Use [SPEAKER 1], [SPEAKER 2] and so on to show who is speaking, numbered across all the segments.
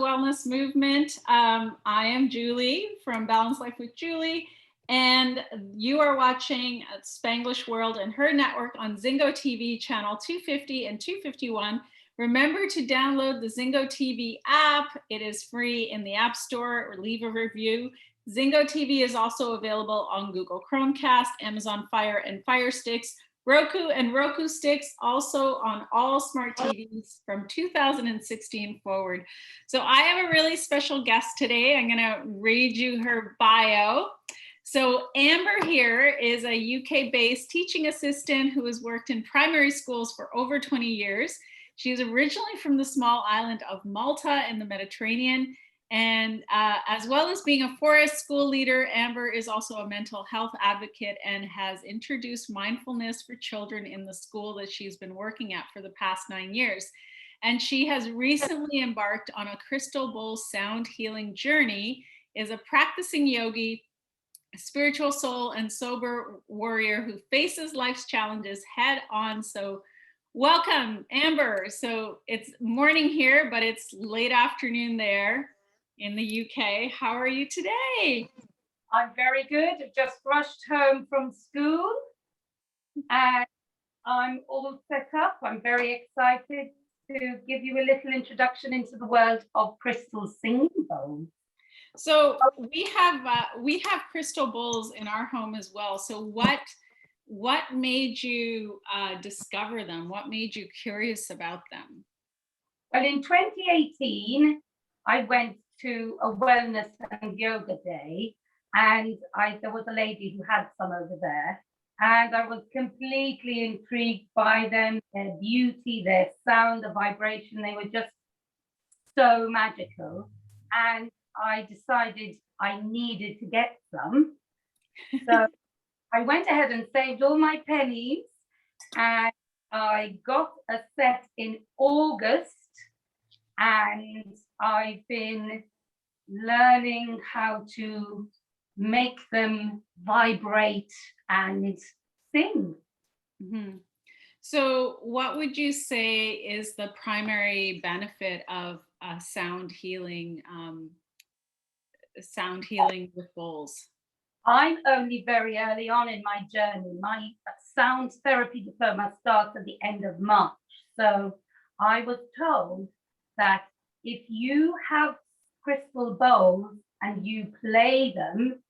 [SPEAKER 1] wellness movement. I am Julie from Balanced Life with Julie, and you are watching Spanglish World and her network on Zingo TV channel 250 and 251. Remember to download the Zingo TV app. It is free in the App Store, or leave a review. Zingo TV is also available on Google Chromecast, Amazon Fire and Fire Sticks, Roku and Roku Sticks, also on all smart TVs from 2016 forward. So I have a really special guest today. I'm going to read you her bio. So Amber here is a UK-based teaching assistant who has worked in primary schools for over 20 years. She is originally from the small island of Malta in the Mediterranean. And as well as being a forest school leader, Amber is also a mental health advocate and has introduced mindfulness for children in the school that she's been working at for the past 9 years. And she has recently embarked on a crystal bowl sound healing journey, is a practicing yogi, a spiritual soul, and sober warrior who faces life's challenges head on. So welcome, Amber. So it's morning here, but it's late afternoon there in the UK. How are you today?
[SPEAKER 2] I'm very good. I've just rushed home from school and I'm all set up. I'm very excited to give you a little introduction into the world of crystal singing bowls.
[SPEAKER 1] So we have crystal bowls in our home as well. So what made you discover them? What made you curious about them?
[SPEAKER 2] Well, in 2018, I went to a wellness and yoga day, and there was a lady who had some over there, and I was completely intrigued by them, their beauty, their sound, the vibration. They were just so magical, and I decided I needed to get some. So I went ahead and saved all my pennies, and I got a set in August. And I've been learning how to make them vibrate and sing.
[SPEAKER 1] Mm-hmm. So what would you say is the primary benefit of sound healing with bowls?
[SPEAKER 2] I'm only very early on in my journey. My sound therapy diploma starts at the end of March. So I was told that if you have crystal bowls and you play them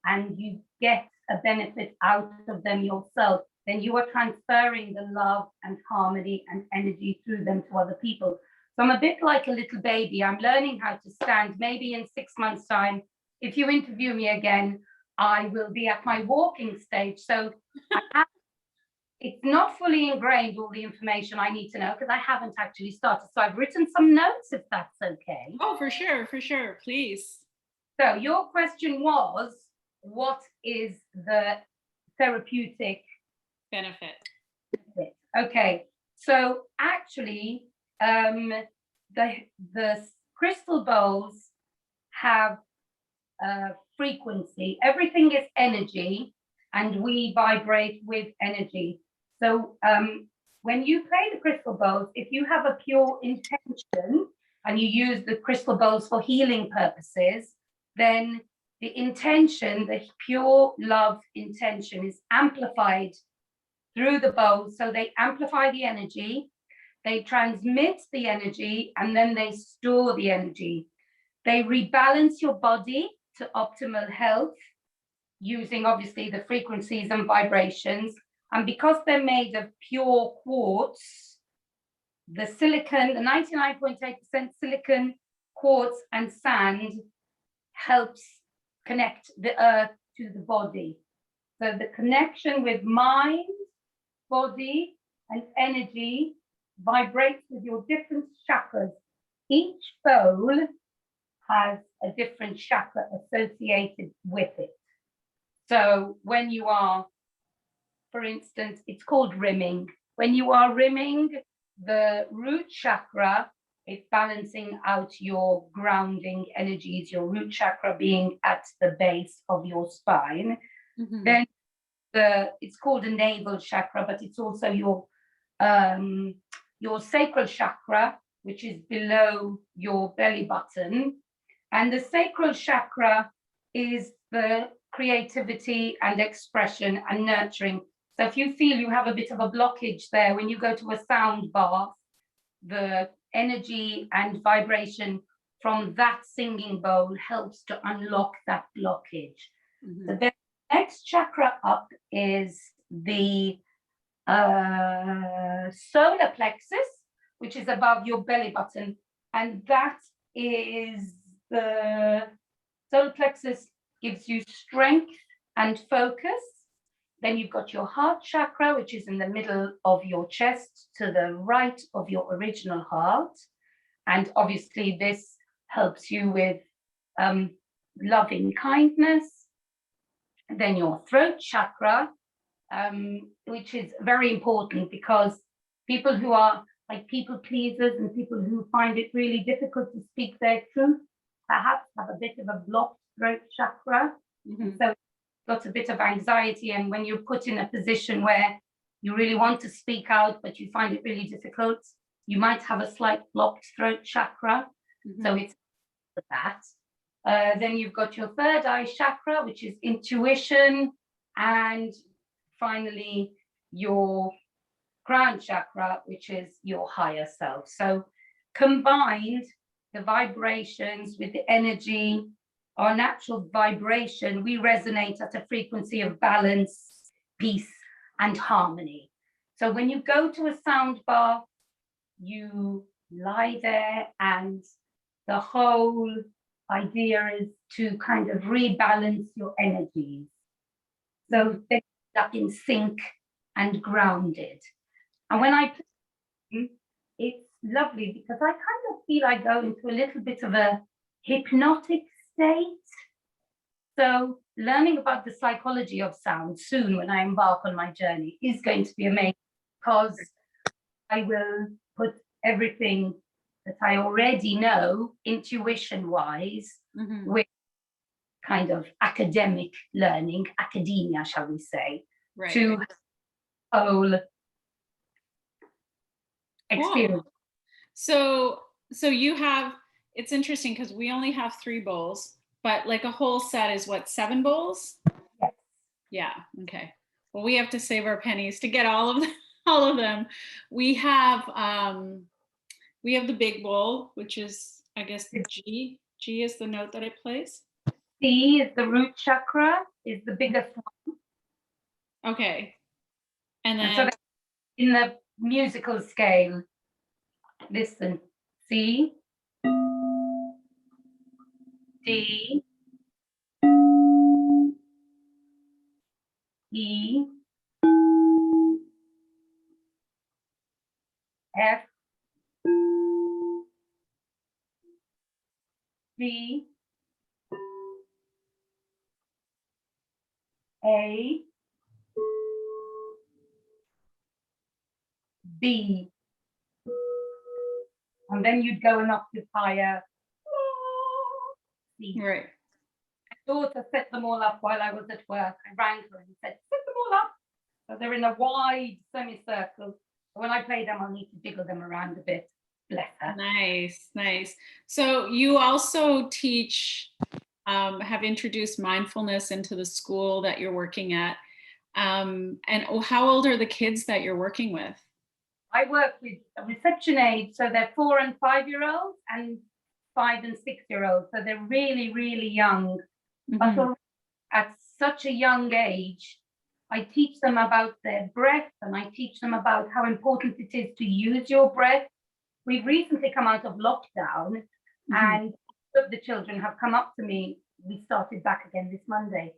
[SPEAKER 2] and you get a benefit out of them yourself, then you are transferring the love and harmony and energy through them to other people. So I'm a bit like a little baby. I'm learning how to stand. Maybe in 6 months' time, if you interview me again, I will be at my walking stage. So it's not fully ingrained, all the information I need to know, because I haven't actually started. So I've written some notes, if that's okay.
[SPEAKER 1] Oh, for sure, please.
[SPEAKER 2] So your question was, what is the therapeutic
[SPEAKER 1] benefit?
[SPEAKER 2] Okay, so actually, the crystal bowls have frequency. Everything is energy, and we vibrate with energy. So when you play the crystal bowls, if you have a pure intention and you use the crystal bowls for healing purposes, then the intention, the pure love intention, is amplified through the bowls. So they amplify the energy, they transmit the energy, and then they store the energy. They rebalance your body to optimal health using obviously the frequencies and vibrations. And because they're made of pure quartz, the silicon, the 99.8% silicon, quartz, and sand helps connect the earth to the body. So the connection with mind, body, and energy vibrates with your different chakras. Each bowl has a different chakra associated with it. So when you are, for instance, it's called rimming. When you are rimming the root chakra, it's balancing out your grounding energies, your root chakra being at the base of your spine. Mm-hmm. Then it's called a navel chakra, but it's also your sacral chakra, which is below your belly button. And the sacral chakra is the creativity and expression and nurturing. So if you feel you have a bit of a blockage there, when you go to a sound bath, the energy and vibration from that singing bowl helps to unlock that blockage.
[SPEAKER 1] Mm-hmm.
[SPEAKER 2] So the next chakra up is the solar plexus, which is above your belly button. And that is the solar plexus gives you strength and focus. Then you've got your heart chakra, which is in the middle of your chest to the right of your original heart. And obviously this helps you with loving kindness. And then your throat chakra, which is very important because people who are like people pleasers and people who find it really difficult to speak their truth perhaps have a bit of a blocked throat chakra.
[SPEAKER 1] Mm-hmm.
[SPEAKER 2] So got a bit of anxiety, and when you're put in a position where you really want to speak out but you find it really difficult, you might have a slight blocked throat chakra.
[SPEAKER 1] Mm-hmm.
[SPEAKER 2] So it's that. Then you've got your third eye chakra, which is intuition, and finally your crown chakra, which is your higher self. So combined, the vibrations with the energy, our natural vibration, we resonate at a frequency of balance, peace, and harmony. So when you go to a sound bath, you lie there, and the whole idea is to kind of rebalance your energies. So they're up in sync and grounded. And when I play, it's lovely because I kind of feel I go into a little bit of a hypnotic state. So learning about the psychology of sound soon when I embark on my journey is going to be amazing, because I will put everything that I already know intuition-wise
[SPEAKER 1] Mm-hmm.
[SPEAKER 2] with kind of academic learning, academia, shall we say,
[SPEAKER 1] Right.
[SPEAKER 2] to whole experience.
[SPEAKER 1] Cool. So you have, it's interesting because we only have 3 bowls, but like a whole set is what, 7 bowls?
[SPEAKER 2] Yes.
[SPEAKER 1] Yeah. Okay. Well, we have to save our pennies to get all of them, all of them. We have the big bowl, which is, I guess, the G. G is the note that it plays.
[SPEAKER 2] C is the root chakra, is the biggest one.
[SPEAKER 1] Okay. And then
[SPEAKER 2] And so in the musical scale, listen, C, D, E, F, G, A, B. And then you'd go an octave higher. C.
[SPEAKER 1] right.
[SPEAKER 2] My daughter set them all up while I was at work. I rang her and said, set them all up. So they're in a wide semicircle. When I play them, I'll need to jiggle them around a bit. Bless her.
[SPEAKER 1] Nice, nice. So you also teach, have introduced mindfulness into the school that you're working at. And how old are the kids that you're working with?
[SPEAKER 2] I work with a reception age, so they're 4 and 5-year-olds and 5 and 6-year-olds. So they're really, really young.
[SPEAKER 1] Mm-hmm.
[SPEAKER 2] But at such a young age, I teach them about their breath, and I teach them about how important it is to use your breath. We've recently come out of lockdown, and some of the children have come up to me. We started back again this Monday,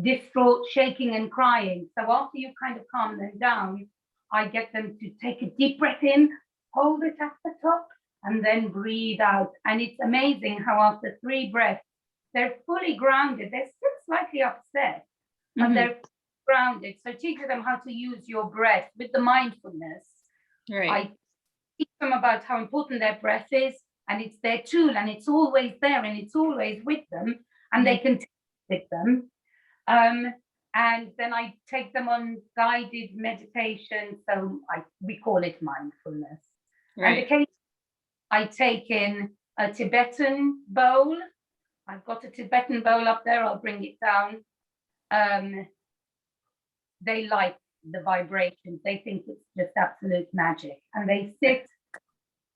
[SPEAKER 2] distraught, shaking and crying. So after you kind of calm them down, I get them to take a deep breath in, hold it at the top, and then breathe out. And it's amazing how after 3 breaths, they're fully grounded. They're still slightly upset, but they're grounded. So teach them how to use your breath with the mindfulness.
[SPEAKER 1] Right.
[SPEAKER 2] I teach them about how important their breath is, and it's their tool, and it's always there, and it's always with them, and they can take it with them. And then I take them on guided meditation. So we call it mindfulness.
[SPEAKER 1] Right.
[SPEAKER 2] And occasionally I take in a Tibetan bowl. I've got a Tibetan bowl up there. I'll bring it down. They like the vibrations. They think it's just absolute magic. And they sit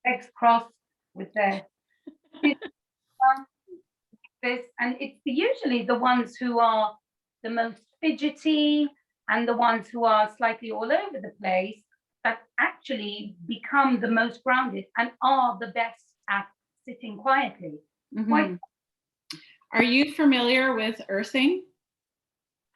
[SPEAKER 2] legs crossed with their this, and it's usually the ones who are the most fidgety and the ones who are slightly all over the place that actually become the most grounded and are the best at sitting quietly.
[SPEAKER 1] Mm-hmm. Are you familiar with earthing?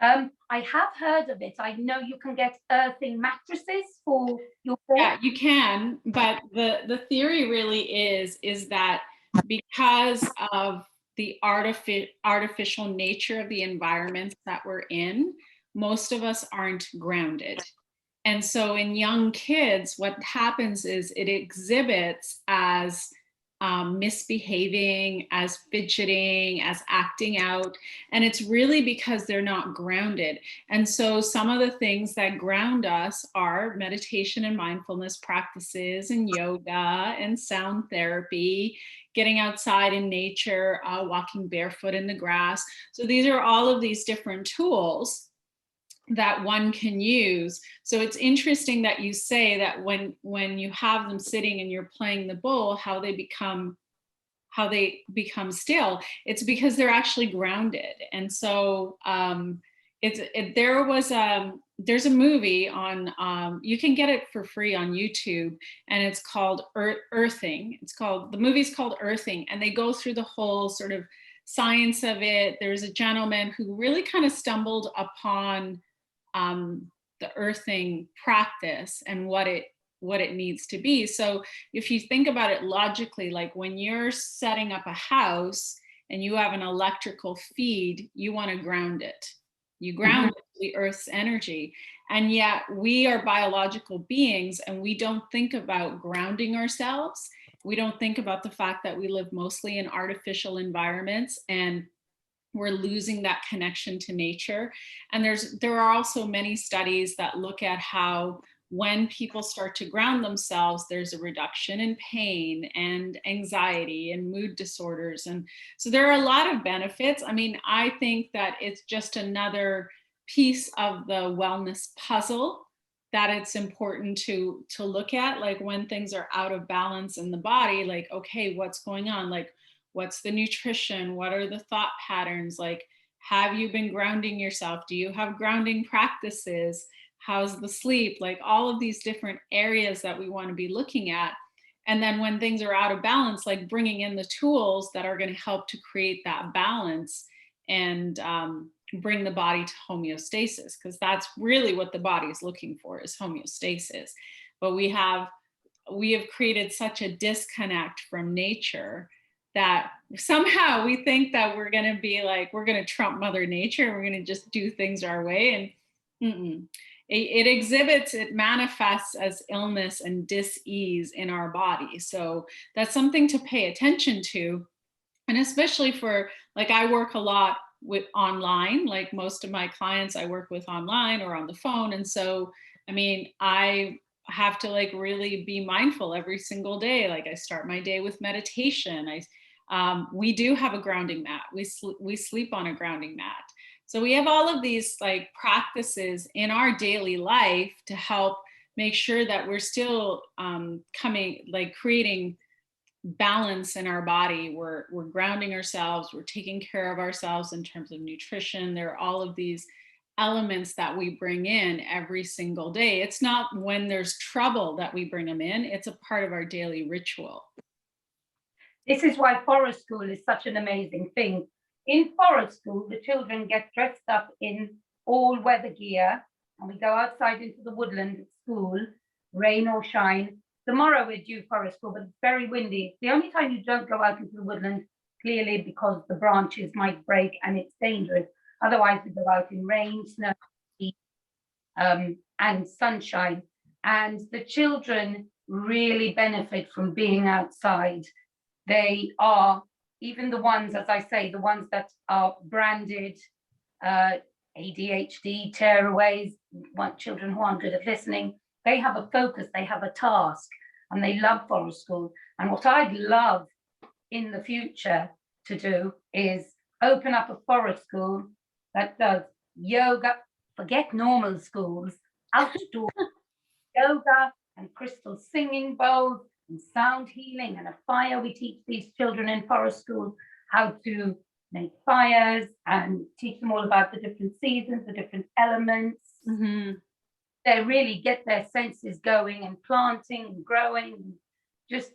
[SPEAKER 2] I have heard of it. I know you can get earthing mattresses for your bed.
[SPEAKER 1] Yeah, you can, but the theory really is that because of the artificial nature of the environments that we're in, most of us aren't grounded. And so in young kids, what happens is it exhibits as misbehaving, as fidgeting, as acting out. And it's really because they're not grounded. And so some of the things that ground us are meditation and mindfulness practices and yoga and sound therapy, getting outside in nature, walking barefoot in the grass. So these are all of these different tools that one can use. So it's interesting that you say that when you have them sitting and you're playing the bowl, how they become still. It's because they're actually grounded. And so there's a movie on you can get it for free on YouTube, and it's called Earthing. The movie's called Earthing, and they go through the whole sort of science of it. There's a gentleman who really kind of stumbled upon the earthing practice and what it needs to be. So if you think about it logically, like when you're setting up a house and you have an electrical feed, you want to ground it. You ground the earth's energy. And yet we are biological beings and we don't think about grounding ourselves. We don't think about the fact that we live mostly in artificial environments and we're losing that connection to nature. And there are also many studies that look at how when people start to ground themselves, there's a reduction in pain and anxiety and mood disorders. And so there are a lot of benefits. I mean, I think that it's just another piece of the wellness puzzle that it's important to look at. Like when things are out of balance in the body, like, okay, what's going on? Like, what's the nutrition? What are the thought patterns? Like, have you been grounding yourself? Do you have grounding practices? How's the sleep? Like all of these different areas that we want to be looking at. And then when things are out of balance, like bringing in the tools that are going to help to create that balance and bring the body to homeostasis, because that's really what the body is looking for, is homeostasis. But we have created such a disconnect from nature that somehow we think that we're going to be like, we're going to trump Mother Nature, we're going to just do things our way. And it manifests as illness and dis-ease in our body. So that's something to pay attention to. And especially for, like, I work a lot with online, like most of my clients I work with online or on the phone. And so, I mean, I have to like really be mindful every single day. Like I start my day with meditation. We do have a grounding mat. We sleep on a grounding mat. So we have all of these like practices in our daily life to help make sure that we're still creating balance in our body. We're grounding ourselves. We're taking care of ourselves in terms of nutrition. There are all of these elements that we bring in every single day. It's not when there's trouble that we bring them in. It's a part of our daily ritual.
[SPEAKER 2] This is why forest school is such an amazing thing. In forest school, the children get dressed up in all weather gear and we go outside into the woodland at school, rain or shine. Tomorrow we're due forest school, but it's very windy. It's the only time you don't go out into the woodland, clearly because the branches might break and it's dangerous. Otherwise, we go out in rain, snow, and sunshine. And the children really benefit from being outside. They are, even the ones, as I say, the ones that are branded ADHD, tearaways, children who aren't good at listening, they have a focus, they have a task, and they love forest school. And what I'd love in the future to do is open up a forest school that does yoga, forget normal schools, outdoor yoga and crystal singing bowls and sound healing and a fire. We teach these children in forest schools how to make fires and teach them all about the different seasons, the different elements.
[SPEAKER 1] Mm-hmm.
[SPEAKER 2] They really get their senses going and planting and growing, just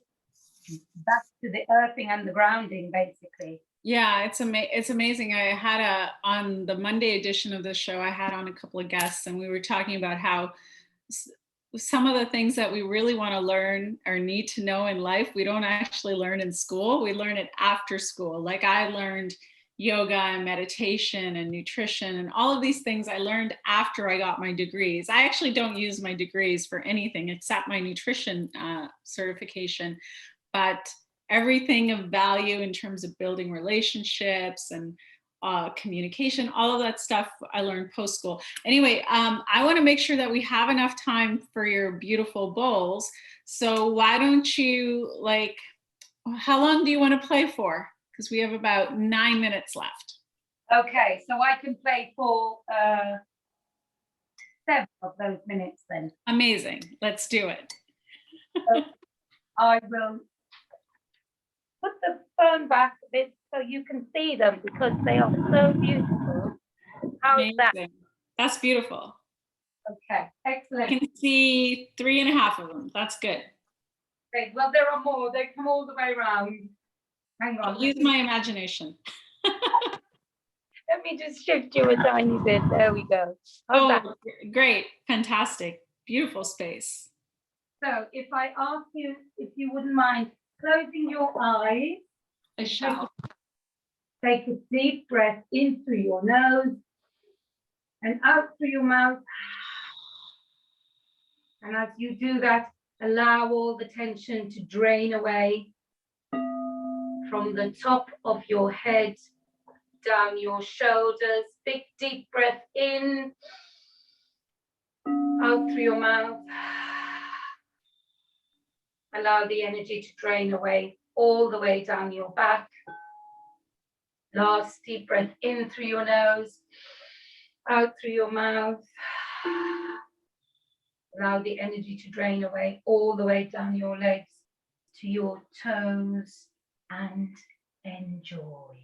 [SPEAKER 2] back to the earthing and the grounding, basically.
[SPEAKER 1] Yeah, it's amazing. I had on the Monday edition of the show, I had on a couple of guests, and we were talking about how some of the things that we really want to learn or need to know in life, we don't actually learn in school. We learn it after school. Like I learned yoga and meditation and nutrition and all of these things I learned after I got my degrees. I actually don't use my degrees for anything except my nutrition certification, but everything of value in terms of building relationships and communication, all of that stuff I learned post school. Anyway, I want to make sure that we have enough time for your beautiful bowls. So why don't you, like, how long do you want to play for? Because we have about 9 minutes left.
[SPEAKER 2] Okay, so I can play for 7 of those minutes then.
[SPEAKER 1] Amazing. Let's do it.
[SPEAKER 2] I will put the phone back a bit so you can see them because they are so beautiful. How's
[SPEAKER 1] Amazing.
[SPEAKER 2] that?
[SPEAKER 1] That's beautiful.
[SPEAKER 2] Okay, excellent.
[SPEAKER 1] I can see 3.5 of them. That's good.
[SPEAKER 2] Great. Well, there are more. They come all the way around. Hang on.
[SPEAKER 1] I'll use my imagination.
[SPEAKER 2] Let me just shift you a tiny bit. There we go. How's that?
[SPEAKER 1] Great. Fantastic. Beautiful space.
[SPEAKER 2] So if I ask you if you wouldn't mind closing your eyes.
[SPEAKER 1] I shall.
[SPEAKER 2] Take a deep breath in through your nose and out through your mouth. And as you do that, allow all the tension to drain away from the top of your head, down your shoulders. Big deep breath in, out through your mouth. Allow the energy to drain away all the way down your back. Last deep breath in through your nose, out through your mouth. Allow the energy to drain away all the way down your legs to your toes and enjoy.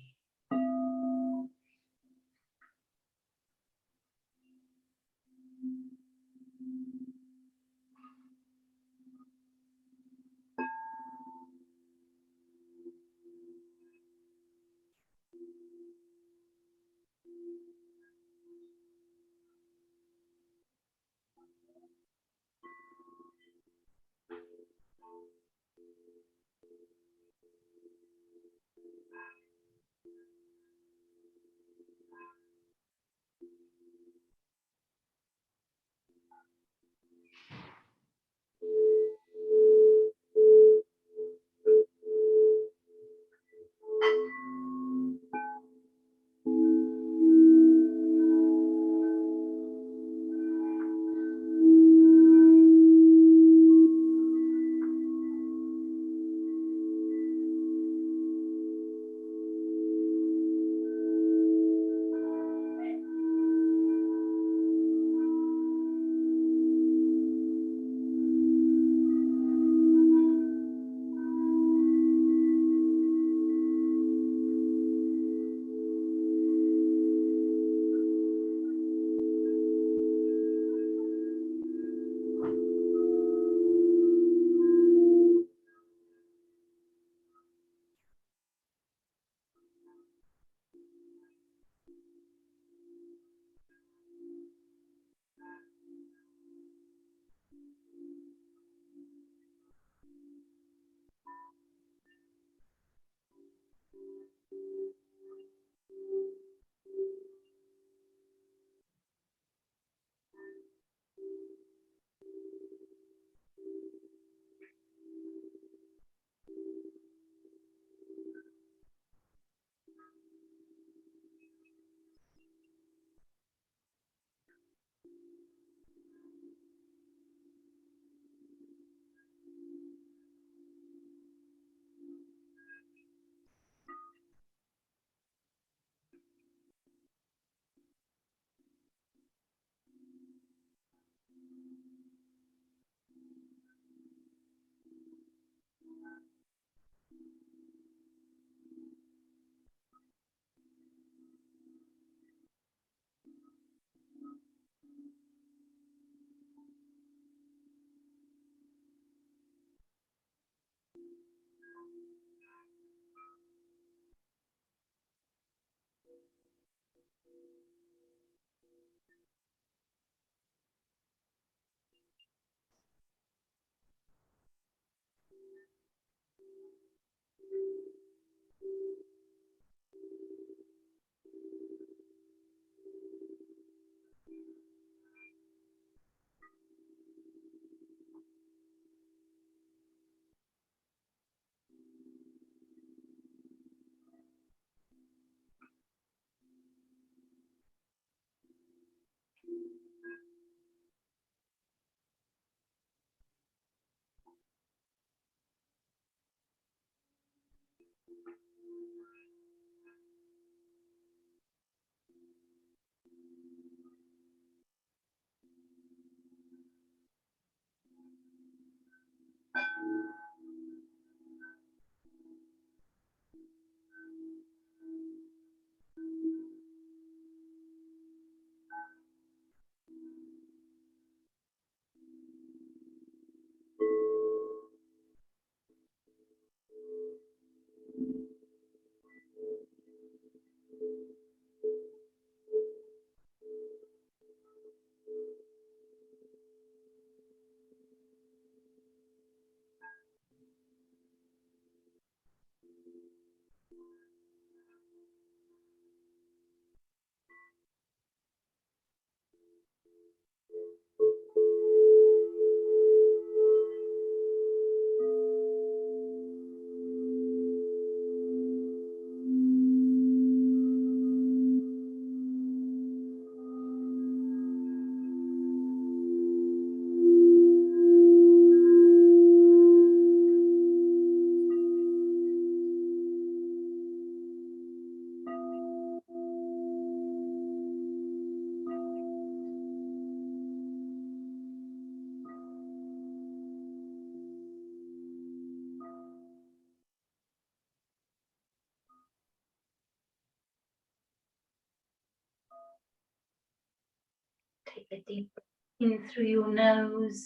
[SPEAKER 2] Take a deep breath in through your nose,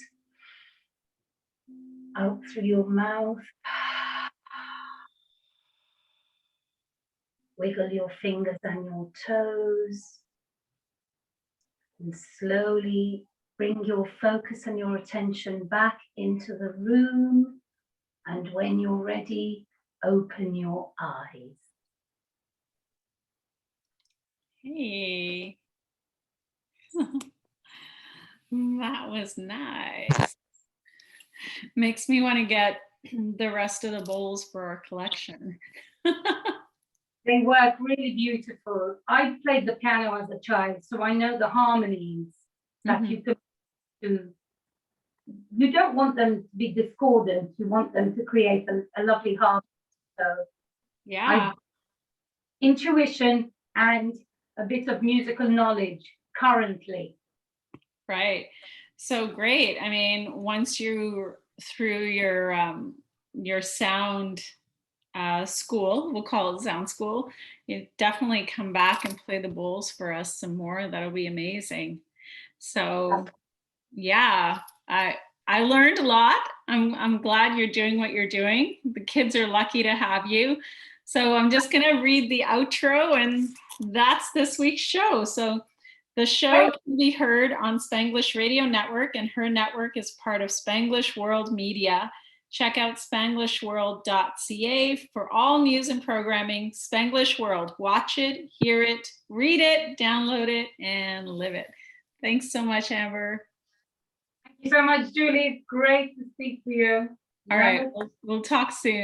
[SPEAKER 2] out through your mouth. Wiggle your fingers and your toes. And slowly bring your focus and your attention back into the room. And when you're ready, open your eyes.
[SPEAKER 1] Hey. That was nice. Makes me want to get the rest of the bowls for our collection.
[SPEAKER 2] They work really beautiful. I played the piano as a child, so I know the harmonies that you can do. You don't want them to be discordant. You want them to create a lovely harmony. So
[SPEAKER 1] yeah,
[SPEAKER 2] intuition and a bit of musical knowledge currently.
[SPEAKER 1] right. So great. I mean, once you're through your sound school, we'll call it sound school, you definitely come back and play the bowls for us some more. That'll be amazing. So yeah, I learned a lot. I'm glad you're doing what you're doing. The kids are lucky to have you. So I'm just gonna read the outro, and that's this week's show. So the show can be heard on Spanglish Radio Network, and her network is part of Spanglish World Media. Check out spanglishworld.ca for all news and programming. Spanglish World. Watch it, hear it, read it, download it, and live it. Thanks so much, Amber.
[SPEAKER 2] Thank you so much, Julie. Great to speak to you.
[SPEAKER 1] All right, we'll talk soon.